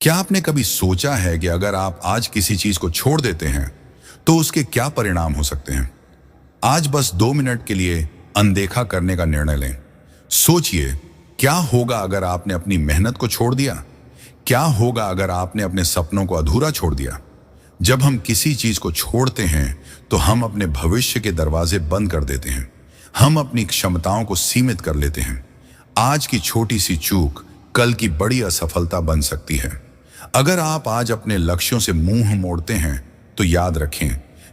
क्या आपने कभी सोचा है कि अगर आप आज किसी चीज को छोड़ देते हैं तो उसके क्या परिणाम हो सकते हैं? आज बस 2 मिनट के लिए अनदेखा करने का निर्णय लें। सोचिए, क्या होगा अगर आपने अपनी मेहनत को छोड़ दिया? क्या होगा अगर आपने अपने सपनों को अधूरा छोड़ दिया? जब हम किसी चीज को छोड़ते हैं तो हम अपने भविष्य के दरवाजे बंद कर देते हैं। हम अपनी क्षमताओं को सीमित कर लेते हैं। आज की छोटी सी चूक कल की बड़ी असफलता बन सकती है। अगर आप आज अपने लक्ष्यों से मुंह मोड़ते हैं तो याद रखें,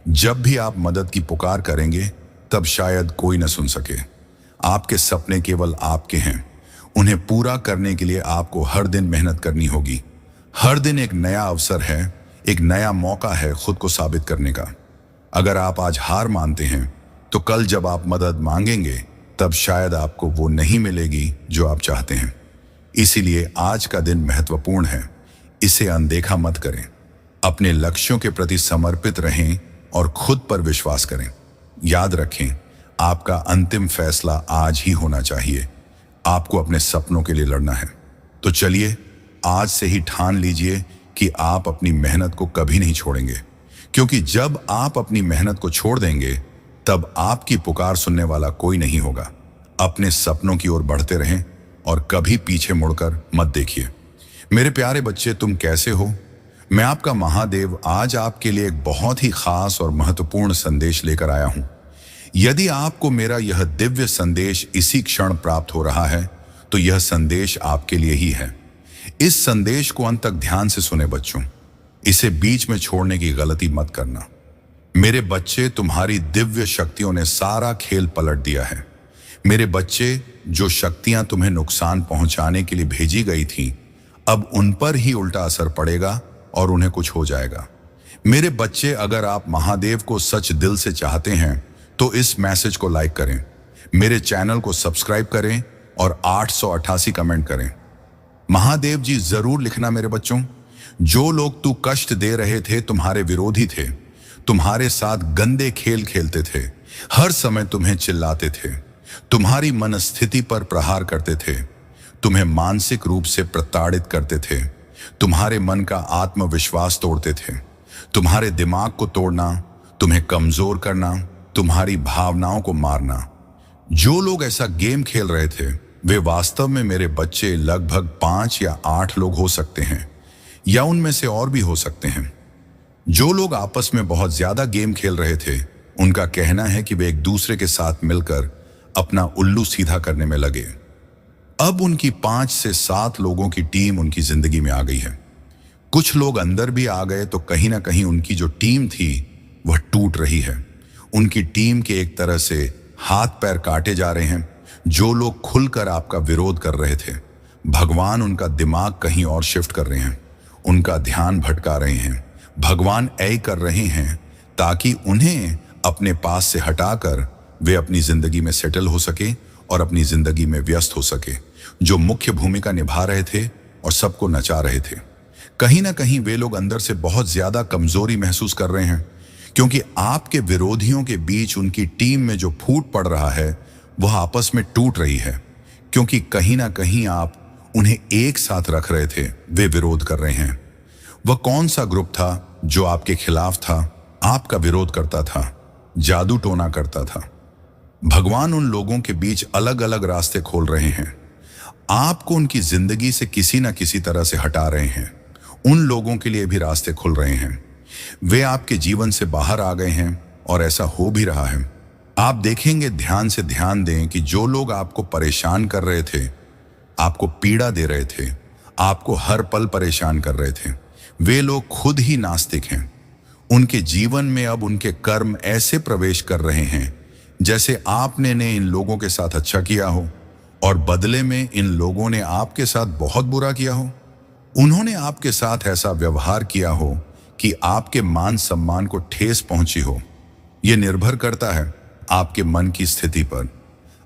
जब भी आप मदद की पुकार करेंगे तब शायद कोई न सुन सके। आपके सपने केवल आपके हैं। उन्हें पूरा करने के लिए आपको हर दिन मेहनत करनी होगी। हर दिन एक नया अवसर है, एक नया मौका है खुद को साबित करने का। अगर आप आज हार मानते हैं तो कल जब आप मदद मांगेंगे तब शायद आपको वो नहीं मिलेगी जो आप चाहते हैं। इसीलिए आज का दिन महत्वपूर्ण है। इसे अनदेखा मत करें। अपने लक्ष्यों के प्रति समर्पित रहें और खुद पर विश्वास करें। याद रखें, आपका अंतिम फैसला आज ही होना चाहिए। आपको अपने सपनों के लिए लड़ना है। तो चलिए, आज से ही ठान लीजिए कि आप अपनी मेहनत को कभी नहीं छोड़ेंगे, क्योंकि जब आप अपनी मेहनत को छोड़ देंगे तब आपकी पुकार सुनने वाला कोई नहीं होगा। अपने सपनों की ओर बढ़ते रहें और कभी पीछे मुड़कर मत देखिए। मेरे प्यारे बच्चे, तुम कैसे हो? मैं आपका महादेव आज आपके लिए एक बहुत ही खास और महत्वपूर्ण संदेश लेकर आया हूं। यदि आपको मेरा यह दिव्य संदेश इसी क्षण प्राप्त हो रहा है तो यह संदेश आपके लिए ही है। इस संदेश को अंत तक ध्यान से सुने बच्चों। इसे बीच में छोड़ने की गलती मत करना। मेरे बच्चे, तुम्हारी दिव्य शक्तियों ने सारा खेल पलट दिया है। मेरे बच्चे, जो शक्तियां तुम्हें नुकसान पहुंचाने के लिए भेजी गई थीं, अब उन पर ही उल्टा असर पड़ेगा और उन्हें कुछ हो जाएगा। मेरे बच्चे, अगर आप महादेव को सच दिल से चाहते हैं तो इस मैसेज को लाइक करें, मेरे चैनल को सब्सक्राइब करें और 888 कमेंट करें। महादेव जी जरूर लिखना मेरे बच्चों। जो लोग तू कष्ट दे रहे थे तुम्हारे विरोधी थे, तुम्हारे साथ गंदे खेल खेलते थे, हर समय तुम्हें चिल्लाते थे, तुम्हारी मनस्थिति पर प्रहार करते थे, तुम्हें मानसिक रूप से प्रताड़ित करते थे, तुम्हारे मन का आत्मविश्वास तोड़ते थे, तुम्हारे दिमाग को तोड़ना, तुम्हें कमजोर करना, तुम्हारी भावनाओं को मारना। जो लोग ऐसा गेम खेल रहे थे वे वास्तव में मेरे बच्चे लगभग 5 या 8 लोग हो सकते हैं, या उनमें से और भी हो सकते हैं। जो लोग आपस में बहुत ज्यादा गेम खेल रहे थे, उनका कहना है कि वे एक दूसरे के साथ मिलकर अपना उल्लू सीधा करने में लगे। अब उनकी 5 से 7 लोगों की टीम उनकी जिंदगी में आ गई है। कुछ लोग अंदर भी आ गए तो कहीं ना कहीं उनकी जो टीम थी वह टूट रही है। उनकी टीम के एक तरह से हाथ पैर काटे जा रहे हैं। जो लोग खुलकर आपका विरोध कर रहे थे, भगवान उनका दिमाग कहीं और शिफ्ट कर रहे हैं, उनका ध्यान भटका रहे हैं। भगवान ऐ कर रहे हैं ताकि उन्हें अपने पास से हटाकर वे अपनी जिंदगी में सेटल हो सके और अपनी जिंदगी में व्यस्त हो सके। जो मुख्य भूमिका निभा रहे थे और सबको नचा रहे थे, कहीं ना कहीं वे लोग अंदर से बहुत ज्यादा कमजोरी महसूस कर रहे हैं, क्योंकि आपके विरोधियों के बीच उनकी टीम में जो फूट पड़ रहा है वह आपस में टूट रही है, क्योंकि कहीं ना कहीं आप उन्हें एक साथ रख रहे थे, वे विरोध कर रहे हैं। वह कौन सा ग्रुप था जो आपके खिलाफ था, आपका विरोध करता था, जादू टोना करता था? भगवान उन लोगों के बीच अलग अलग रास्ते खोल रहे हैं। आपको उनकी जिंदगी से किसी न किसी तरह से हटा रहे हैं। उन लोगों के लिए भी रास्ते खुल रहे हैं। वे आपके जीवन से बाहर आ गए हैं और ऐसा हो भी रहा है। आप देखेंगे, ध्यान से ध्यान दें कि जो लोग आपको परेशान कर रहे थे, आपको पीड़ा दे रहे थे, आपको हर पल परेशान कर रहे थे, वे लोग खुद ही नास्तिक हैं। उनके जीवन में अब उनके कर्म ऐसे प्रवेश कर रहे हैं जैसे आपने ने इन लोगों के साथ अच्छा किया हो और बदले में इन लोगों ने आपके साथ बहुत बुरा किया हो। उन्होंने आपके साथ ऐसा व्यवहार किया हो कि आपके मान सम्मान को ठेस पहुंची हो। यह निर्भर करता है आपके मन की स्थिति पर।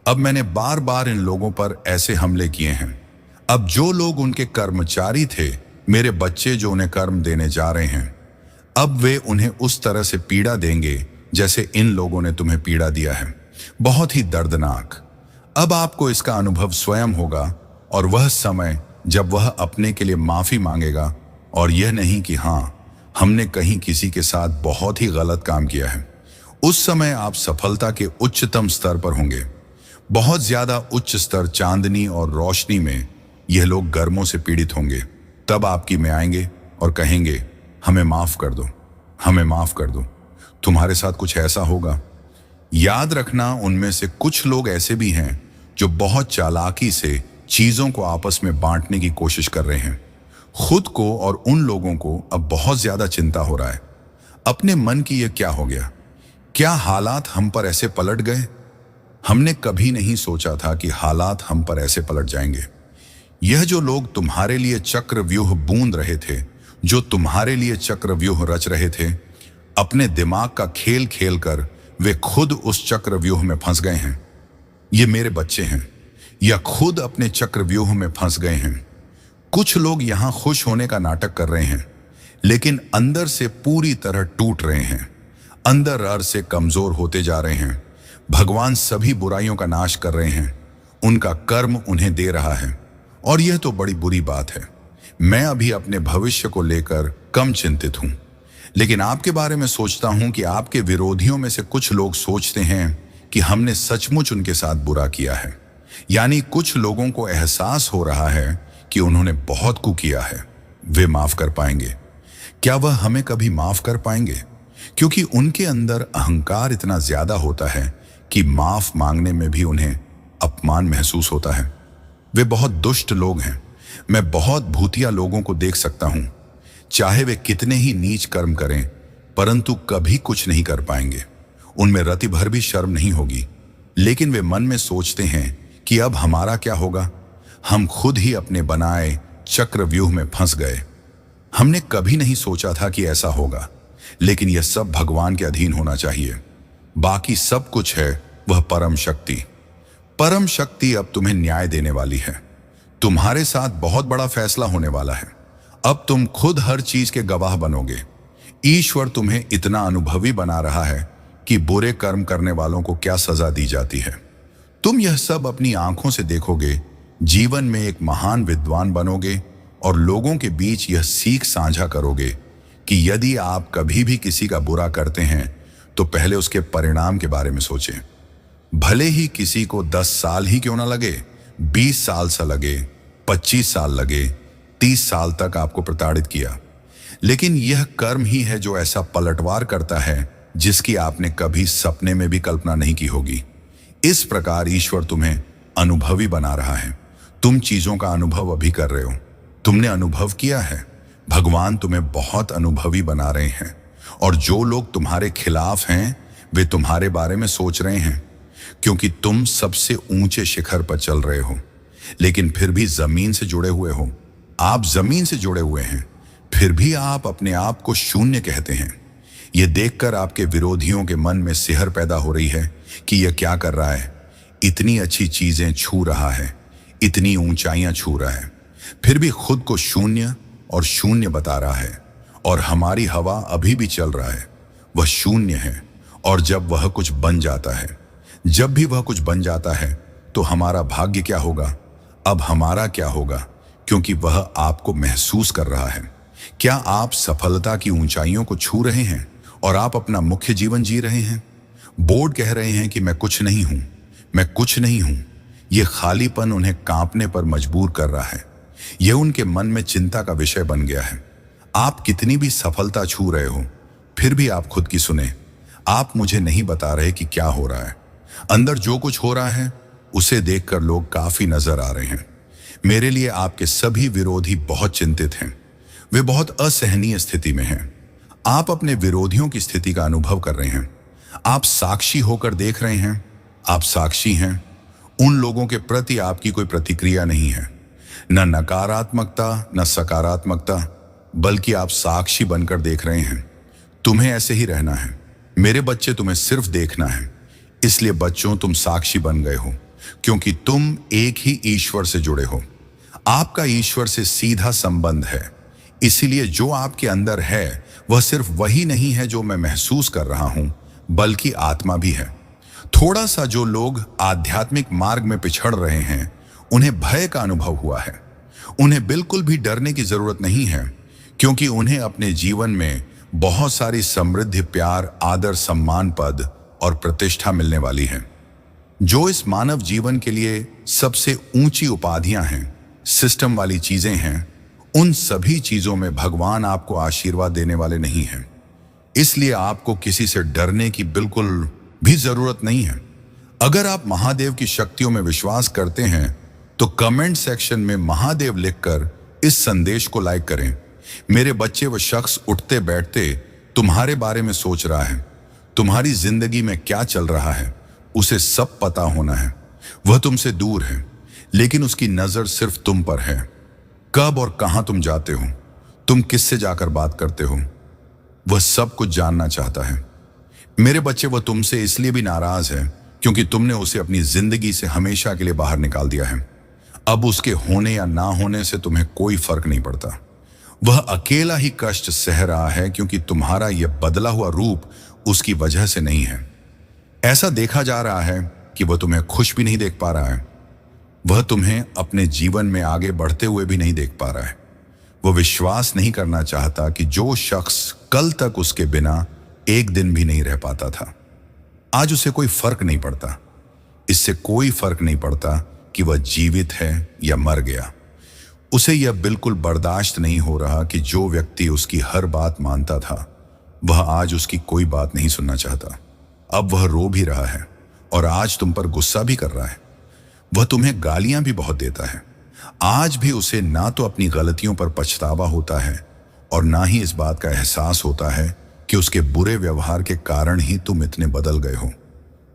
अब मैंने बार बार इन लोगों पर ऐसे हमले किए हैं। अब जो लोग उनके कर्मचारी थे, मेरे बच्चे जो उन्हें कर्म देने जा रहे हैं, अब वे उन्हें उस तरह से पीड़ा देंगे जैसे इन लोगों ने तुम्हें पीड़ा दिया है। बहुत ही दर्दनाक। अब आपको इसका अनुभव स्वयं होगा और वह समय जब वह अपने के लिए माफी मांगेगा और यह नहीं कि हाँ, हमने कहीं किसी के साथ बहुत ही गलत काम किया है। उस समय आप सफलता के उच्चतम स्तर पर होंगे। बहुत ज्यादा उच्च स्तर चांदनी और रोशनी में यह लोग गर्मों से पीड़ित होंगे। तब आपकी में आएंगे और कहेंगे, हमें माफ कर दो, हमें माफ कर दो। तुम्हारे साथ कुछ ऐसा होगा। याद रखना, उनमें से कुछ लोग ऐसे भी हैं जो बहुत चालाकी से चीजों को आपस में बांटने की कोशिश कर रहे हैं। खुद को और उन लोगों को अब बहुत ज्यादा चिंता हो रहा है अपने मन की, यह क्या हो गया, क्या हालात हम पर ऐसे पलट गए। हमने कभी नहीं सोचा था कि हालात हम पर ऐसे पलट जाएंगे। यह जो लोग तुम्हारे लिए चक्रव्यूह बूंद रहे थे, जो तुम्हारे लिए चक्रव्यूह रच रहे थे, अपने दिमाग का खेल खेल कर वे खुद उस चक्रव्यूह में फंस गए हैं। ये मेरे बच्चे हैं, या खुद अपने चक्रव्यूह में फंस गए हैं। कुछ लोग यहां खुश होने का नाटक कर रहे हैं, लेकिन अंदर से पूरी तरह टूट रहे हैं, अंदर अर से कमजोर होते जा रहे हैं। भगवान सभी बुराइयों का नाश कर रहे हैं, उनका कर्म उन्हें दे रहा है, और यह तो बड़ी बुरी बात है। मैं अभी अपने भविष्य को लेकर कम चिंतित हूं, लेकिन आपके बारे में सोचता हूं कि आपके विरोधियों में से कुछ लोग सोचते हैं कि हमने सचमुच उनके साथ बुरा किया है। यानी कुछ लोगों को एहसास हो रहा है कि उन्होंने बहुत कुछ किया है। वे माफ कर पाएंगे? क्या वह हमें कभी माफ कर पाएंगे? क्योंकि उनके अंदर अहंकार इतना ज्यादा होता है कि माफ मांगने में भी उन्हें अपमान महसूस होता है। वे बहुत दुष्ट लोग हैं। मैं बहुत भूतिया लोगों को देख सकता हूं, चाहे वे कितने ही नीच कर्म करें, परंतु कभी कुछ नहीं कर पाएंगे। उनमें रति भर भी शर्म नहीं होगी, लेकिन वे मन में सोचते हैं कि अब हमारा क्या होगा। हम खुद ही अपने बनाए चक्रव्यूह में फंस गए। हमने कभी नहीं सोचा था कि ऐसा होगा, लेकिन यह सब भगवान के अधीन होना चाहिए। बाकी सब कुछ है वह परम शक्ति। परम शक्ति अब तुम्हें न्याय देने वाली है। तुम्हारे साथ बहुत बड़ा फैसला होने वाला है। अब तुम खुद हर चीज के गवाह बनोगे। ईश्वर तुम्हें इतना अनुभवी बना रहा है कि बुरे कर्म करने वालों को क्या सजा दी जाती है। तुम यह सब अपनी आंखों से देखोगे। जीवन में एक महान विद्वान बनोगे और लोगों के बीच यह सीख साझा करोगे कि यदि आप कभी भी किसी का बुरा करते हैं तो पहले उसके परिणाम के बारे में सोचें। भले ही किसी को 10 साल ही क्यों ना लगे, 20 साल सा लगे, 25 साल लगे, 30 साल तक आपको प्रताड़ित किया, लेकिन यह कर्म ही है जो ऐसा पलटवार करता है जिसकी आपने कभी सपने में भी कल्पना नहीं की होगी। इस प्रकार ईश्वर तुम्हें अनुभवी बना रहा है। तुम चीजों का अनुभव अभी कर रहे हो। तुमने अनुभव किया है। भगवान तुम्हें बहुत अनुभवी बना रहे हैं, और जो लोग तुम्हारे खिलाफ हैं वे तुम्हारे बारे में सोच रहे हैं, क्योंकि तुम सबसे ऊंचे शिखर पर चल रहे हो, लेकिन फिर भी जमीन से जुड़े हुए हो। आप जमीन से जुड़े हुए हैं, फिर भी आप अपने आप को शून्य कहते हैं। यह देखकर आपके विरोधियों के मन में सिहर पैदा हो रही है कि यह क्या कर रहा है। इतनी अच्छी चीजें छू रहा है, इतनी ऊंचाइयां छू रहा है, फिर भी खुद को शून्य और शून्य बता रहा है। और हमारी हवा अभी भी चल रहा है, वह शून्य है। और जब वह कुछ बन जाता है, जब भी वह कुछ बन जाता है, तो हमारा भाग्य क्या होगा? अब हमारा क्या होगा? क्योंकि वह आपको महसूस कर रहा है। क्या आप सफलता की ऊंचाइयों को छू रहे हैं और आप अपना मुख्य जीवन जी रहे हैं? बोर्ड कह रहे हैं कि मैं कुछ नहीं हूं, मैं कुछ नहीं हूं। यह खालीपन उन्हें कांपने पर मजबूर कर रहा है। यह उनके मन में चिंता का विषय बन गया है। आप कितनी भी सफलता छू रहे हो, फिर भी आप खुद की सुने। आप मुझे नहीं बता रहे कि क्या हो रहा है। अंदर जो कुछ हो रहा है उसे देखकर लोग काफी नजर आ रहे हैं। मेरे लिए आपके सभी विरोधी बहुत चिंतित हैं। वे बहुत असहनीय स्थिति में हैं। आप अपने विरोधियों की स्थिति का अनुभव कर रहे हैं। आप साक्षी होकर देख रहे हैं। आप साक्षी हैं। उन लोगों के प्रति आपकी कोई प्रतिक्रिया नहीं है, न नकारात्मकता न सकारात्मकता, बल्कि आप साक्षी बनकर देख रहे हैं। तुम्हें ऐसे ही रहना है मेरे बच्चे, तुम्हें सिर्फ देखना है। इसलिए बच्चों, तुम साक्षी बन गए हो, क्योंकि तुम एक ही ईश्वर से जुड़े हो। आपका ईश्वर से सीधा संबंध है। इसीलिए जो आपके अंदर है वह सिर्फ वही नहीं है जो मैं महसूस कर रहा हूं, बल्कि आत्मा भी है। थोड़ा सा जो लोग आध्यात्मिक मार्ग में पिछड़ रहे हैं, उन्हें भय का अनुभव हुआ है। उन्हें बिल्कुल भी डरने की जरूरत नहीं है, क्योंकि उन्हें अपने जीवन में बहुत सारी समृद्धि, प्यार, आदर, सम्मान, पद और प्रतिष्ठा मिलने वाली है। जो इस मानव जीवन के लिए सबसे ऊंची उपाधियां हैं, सिस्टम वाली चीजें हैं, उन सभी चीजों में भगवान आपको आशीर्वाद देने वाले नहीं हैं। इसलिए आपको किसी से डरने की बिल्कुल भी जरूरत नहीं है। अगर आप महादेव की शक्तियों में विश्वास करते हैं तो कमेंट सेक्शन में महादेव लिखकर इस संदेश को लाइक करें। मेरे बच्चे, वो शख्स उठते बैठते तुम्हारे बारे में सोच रहा है, तुम्हारी जिंदगी में क्या चल रहा है उसे सब पता होना है। वह तुमसे दूर है, लेकिन उसकी नजर सिर्फ तुम पर है। कब और कहां तुम जाते हो, तुम किससे जाकर बात करते हो, वह सब कुछ जानना चाहता है। मेरे बच्चे, वह तुमसे इसलिए भी नाराज है क्योंकि तुमने उसे अपनी जिंदगी से हमेशा के लिए बाहर निकाल दिया है। अब उसके होने या ना होने से तुम्हें कोई फर्क नहीं पड़ता। वह अकेला ही कष्ट सह रहा है क्योंकि तुम्हारा यह बदला हुआ रूप उसकी वजह से नहीं है। ऐसा देखा जा रहा है कि वह तुम्हें खुश भी नहीं देख पा रहा है। वह तुम्हें अपने जीवन में आगे बढ़ते हुए भी नहीं देख पा रहा है। वह विश्वास नहीं करना चाहता कि जो शख्स कल तक उसके बिना एक दिन भी नहीं रह पाता था, आज उसे कोई फर्क नहीं पड़ता। इससे कोई फर्क नहीं पड़ता कि वह जीवित है या मर गया। उसे यह बिल्कुल बर्दाश्त नहीं हो रहा कि जो व्यक्ति उसकी हर बात मानता था, वह आज उसकी कोई बात नहीं सुनना चाहता। अब वह रो भी रहा है और आज तुम पर गुस्सा भी कर रहा है। वह तुम्हें गालियां भी बहुत देता है। आज भी उसे ना तो अपनी गलतियों पर पछतावा होता है और ना ही इस बात का एहसास होता है कि उसके बुरे व्यवहार के कारण ही तुम इतने बदल गए हो।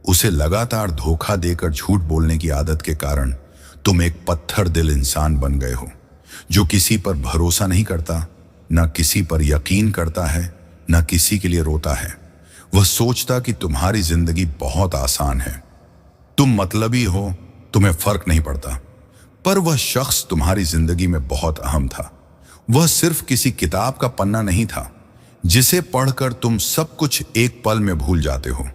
उसे लगातार धोखा देकर झूठ बोलने की आदत के कारण तुम एक पत्थर दिल इंसान बन गए हो, जो किसी पर भरोसा नहीं करता, ना किसी पर यकीन करता है, ना किसी के लिए रोता है। वह सोचता कि तुम्हारी जिंदगी बहुत आसान है, तुम मतलबी हो, तुम्हें फर्क नहीं पड़ता। पर वह शख्स तुम्हारी जिंदगी में बहुत अहम था। वह सिर्फ किसी किताब का पन्ना नहीं था जिसे पढ़कर तुम सब कुछ एक पल में भूल जाते हो।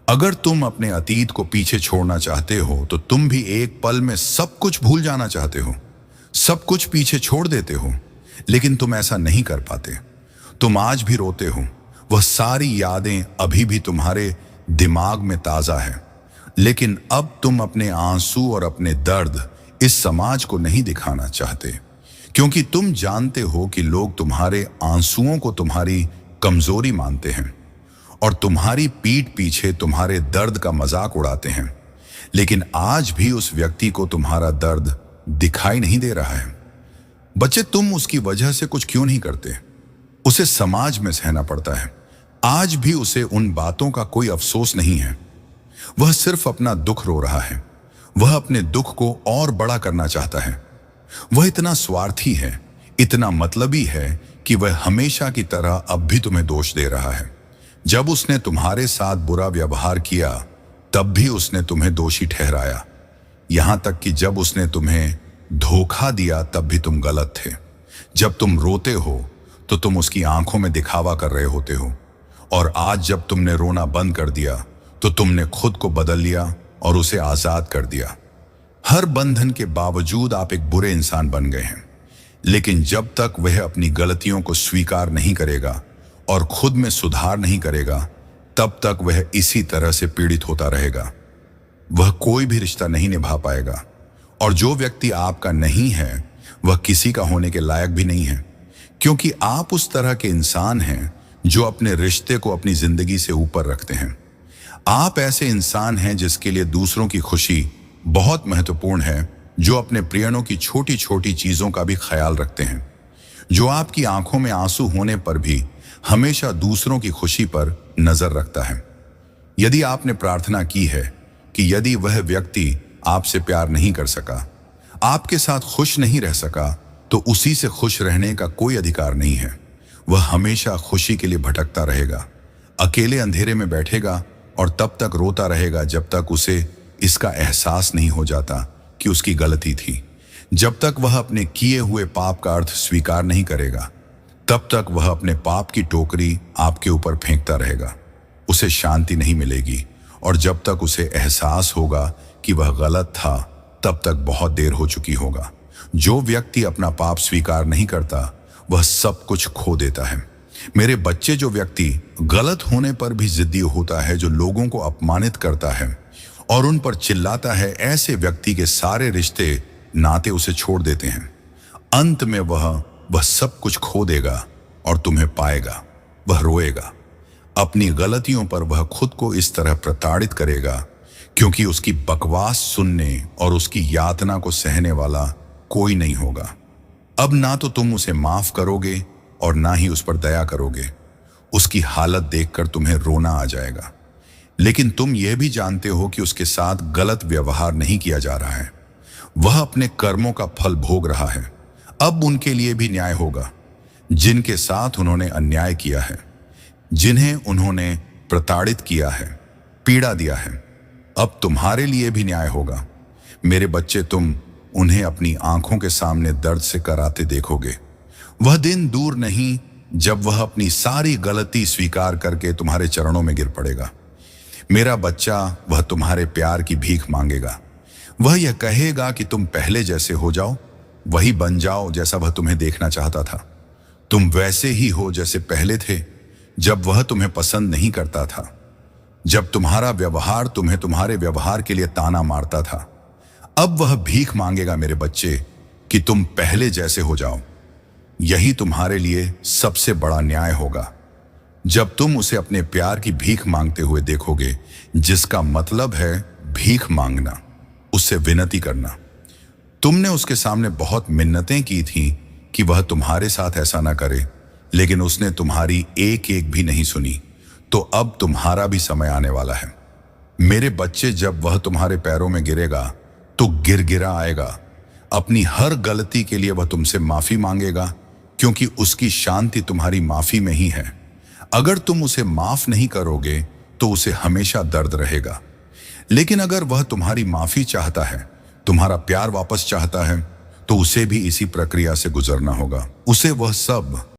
अगर तुम अपने अतीत को पीछे छोड़ना चाहते हो तो तुम भी एक पल में सब कुछ भूल जाना चाहते हो, सब कुछ पीछे छोड़ देते हो, लेकिन तुम ऐसा नहीं कर पाते। तुम आज भी रोते हो, वह सारी यादें अभी भी तुम्हारे दिमाग में ताजा है, लेकिन अब तुम अपने आंसू और अपने दर्द इस समाज को नहीं दिखाना चाहते, क्योंकि तुम जानते हो कि लोग तुम्हारे आंसुओं को तुम्हारी कमजोरी मानते हैं और तुम्हारी पीठ पीछे तुम्हारे दर्द का मजाक उड़ाते हैं। लेकिन आज भी उस व्यक्ति को तुम्हारा दर्द दिखाई नहीं दे रहा है। बच्चे, तुम उसकी वजह से कुछ क्यों नहीं करते? उसे समाज में सहना पड़ता है। आज भी उसे उन बातों का कोई अफसोस नहीं है। वह सिर्फ अपना दुख रो रहा है। वह अपने दुख को और बड़ा करना चाहता है। वह इतना स्वार्थी है, इतना मतलबी है कि वह हमेशा की तरह अब भी तुम्हें दोष दे रहा है। जब उसने तुम्हारे साथ बुरा व्यवहार किया तब भी उसने तुम्हें दोषी ठहराया। यहां तक कि जब उसने तुम्हें धोखा दिया तब भी तुम गलत थे। जब तुम रोते हो तो तुम उसकी आंखों में दिखावा कर रहे होते हो, और आज जब तुमने रोना बंद कर दिया तो तुमने खुद को बदल लिया और उसे आजाद कर दिया। हर बंधन के बावजूद आप एक बुरे इंसान बन गए हैं, लेकिन जब तक वह अपनी गलतियों को स्वीकार नहीं करेगा और खुद में सुधार नहीं करेगा, तब तक वह इसी तरह से पीड़ित होता रहेगा। वह कोई भी रिश्ता नहीं निभा पाएगा, और जो व्यक्ति आपका नहीं है वह किसी का होने के लायक भी नहीं है, क्योंकि आप उस तरह के इंसान हैं जो अपने रिश्ते को अपनी जिंदगी से ऊपर रखते हैं। आप ऐसे इंसान हैं जिसके लिए दूसरों की खुशी बहुत महत्वपूर्ण है, जो अपने प्रियजनों की छोटी छोटी चीजों का भी ख्याल रखते हैं, जो आपकी आंखों में आंसू होने पर भी हमेशा दूसरों की खुशी पर नजर रखता है। यदि आपने प्रार्थना की है कि यदि वह व्यक्ति आपसे प्यार नहीं कर सका, आपके साथ खुश नहीं रह सका, तो उसी से खुश रहने का कोई अधिकार नहीं है। वह हमेशा खुशी के लिए भटकता रहेगा, अकेले अंधेरे में बैठेगा और तब तक रोता रहेगा जब तक उसे इसका एहसास नहीं हो जाता कि उसकी गलती थी। जब तक वह अपने किए हुए पाप का अर्थ स्वीकार नहीं करेगा, तब तक वह अपने पाप की टोकरी आपके ऊपर फेंकता रहेगा। उसे शांति नहीं मिलेगी, और जब तक उसे एहसास होगा कि वह गलत था, तब तक बहुत देर हो चुकी होगा। जो व्यक्ति अपना पाप स्वीकार नहीं करता, वह सब कुछ खो देता है। मेरे बच्चे, जो व्यक्ति गलत होने पर भी जिद्दी होता है, जो लोगों को अपमानित करता है और उन पर चिल्लाता है, ऐसे व्यक्ति के सारे रिश्ते नाते उसे छोड़ देते हैं। अंत में वह सब कुछ खो देगा और तुम्हें पाएगा। वह रोएगा। अपनी गलतियों पर वह खुद को इस तरह प्रताड़ित करेगा क्योंकि उसकी बकवास सुनने और उसकी यातना को सहने वाला कोई नहीं होगा। अब ना तो तुम उसे माफ करोगे और ना ही उस पर दया करोगे। उसकी हालत देखकर तुम्हें रोना आ जाएगा। लेकिन तुम यह भी जानते हो कि उसके साथ गलत व्यवहार नहीं किया जा रहा है। वह अपने कर्मों का फल भोग रहा है। अब उनके लिए भी न्याय होगा जिनके साथ उन्होंने अन्याय किया है, जिन्हें उन्होंने प्रताड़ित किया है, पीड़ा दिया है। अब तुम्हारे लिए भी न्याय होगा। मेरे बच्चे, तुम उन्हें अपनी आंखों के सामने दर्द से कराते देखोगे। वह दिन दूर नहीं जब वह अपनी सारी गलती स्वीकार करके तुम्हारे चरणों में गिर पड़ेगा। मेरा बच्चा, वह तुम्हारे प्यार की भीख मांगेगा। वह यह कहेगा कि तुम पहले जैसे हो जाओ, वही बन जाओ जैसा वह तुम्हें देखना चाहता था। तुम वैसे ही हो जैसे पहले थे, जब वह तुम्हें पसंद नहीं करता था, जब तुम्हारा व्यवहार तुम्हें तुम्हारे व्यवहार के लिए ताना मारता था। अब वह भीख मांगेगा मेरे बच्चे कि तुम पहले जैसे हो जाओ। यही तुम्हारे लिए सबसे बड़ा न्याय होगा जब तुम उसे अपने प्यार की भीख मांगते हुए देखोगे, जिसका मतलब है भीख मांगना, उससे विनती करना। तुमने उसके सामने बहुत मिन्नतें की थीं कि वह तुम्हारे साथ ऐसा ना करे, लेकिन उसने तुम्हारी एक एक भी नहीं सुनी। तो अब तुम्हारा भी समय आने वाला है। मेरे बच्चे, जब वह तुम्हारे पैरों में गिरेगा तो गिरगिरा आएगा। अपनी हर गलती के लिए वह तुमसे माफी मांगेगा क्योंकि उसकी शांति तुम्हारी माफी में ही है। अगर तुम उसे माफ नहीं करोगे तो उसे हमेशा दर्द रहेगा। लेकिन अगर वह तुम्हारी माफी चाहता है, तुम्हारा प्यार वापस चाहता है, तो उसे भी इसी प्रक्रिया से गुजरना होगा। उसे वह सब